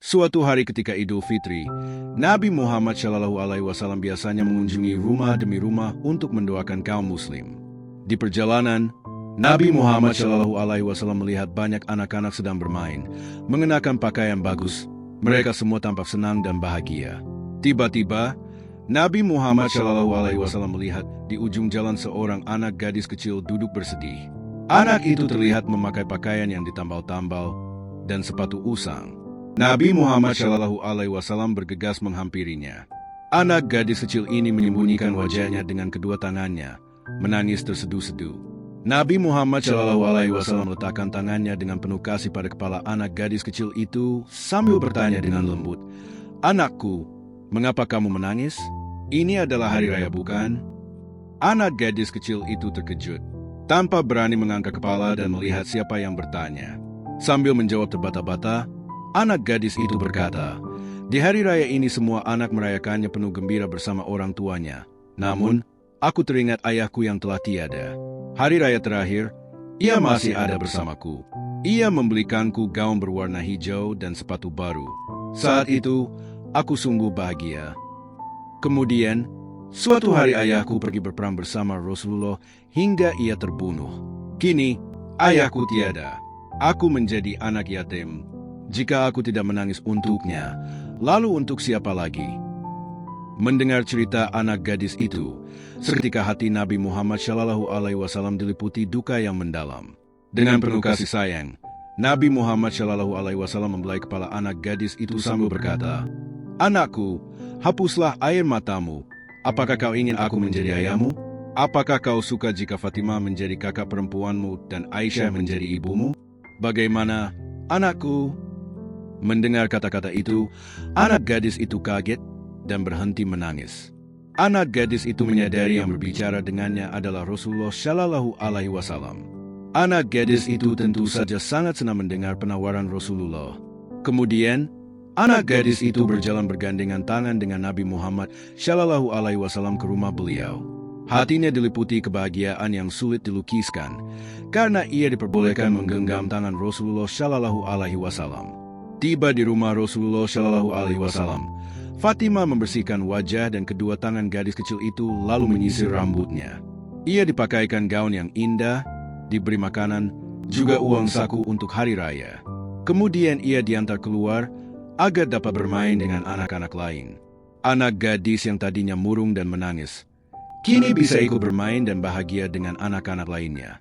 Suatu hari ketika Idul Fitri, Nabi Muhammad SAW biasanya mengunjungi rumah demi rumah untuk mendoakan kaum muslim. Di perjalanan, Nabi Muhammad SAW melihat banyak anak-anak sedang bermain, mengenakan pakaian bagus. Mereka semua tampak senang dan bahagia. Tiba-tiba, Nabi Muhammad SAW melihat di ujung jalan seorang anak gadis kecil duduk bersedih. Anak itu terlihat memakai pakaian yang ditambal-tambal dan sepatu usang. Nabi Muhammad SAW bergegas menghampirinya. Anak gadis kecil ini menyembunyikan wajahnya dengan kedua tangannya, menangis terseduh-seduh. Nabi Muhammad SAW meletakkan tangannya dengan penuh kasih pada kepala anak gadis kecil itu sambil bertanya dengan lembut, "Anakku, mengapa kamu menangis? Ini adalah hari raya, bukan?" Anak gadis kecil itu terkejut, tanpa berani mengangkat kepala dan melihat siapa yang bertanya. Sambil menjawab terbata-bata, anak gadis itu berkata, "Di hari raya ini semua anak merayakannya penuh gembira bersama orang tuanya. Namun, aku teringat ayahku yang telah tiada. Hari raya terakhir, ia masih ada bersamaku. Ia membelikanku gaun berwarna hijau dan sepatu baru. Saat itu, aku sungguh bahagia. Kemudian, suatu hari ayahku pergi berperang bersama Rasulullah hingga ia terbunuh. Kini, ayahku tiada. Aku menjadi anak yatim. Jika aku tidak menangis untuknya, lalu untuk siapa lagi?" Mendengar cerita anak gadis itu, seketika hati Nabi Muhammad SAW diliputi duka yang mendalam. Dengan penuh kasih sayang, Nabi Muhammad SAW membelai kepala anak gadis itu sambil berkata, "Anakku, hapuslah air matamu. Apakah kau ingin aku menjadi ayahmu? Apakah kau suka jika Fatimah menjadi kakak perempuanmu dan Aisyah menjadi ibumu? Bagaimana, anakku?" Mendengar kata-kata itu, anak gadis itu kaget dan berhenti menangis. Anak gadis itu menyadari yang berbicara dengannya adalah Rasulullah SAW. Anak gadis itu tentu saja sangat senang mendengar penawaran Rasulullah. Kemudian, anak gadis itu berjalan bergandengan tangan dengan Nabi Muhammad SAW ke rumah beliau. Hatinya diliputi kebahagiaan yang sulit dilukiskan, karena ia diperbolehkan menggenggam tangan Rasulullah SAW. Tiba di rumah Rasulullah SAW, Fatimah membersihkan wajah dan kedua tangan gadis kecil itu lalu menyisir rambutnya. Ia dipakaikan gaun yang indah, diberi makanan, juga uang saku untuk hari raya. Kemudian ia diantar keluar agar dapat bermain dengan anak-anak lain. Anak gadis yang tadinya murung dan menangis, kini bisa ikut bermain dan bahagia dengan anak-anak lainnya.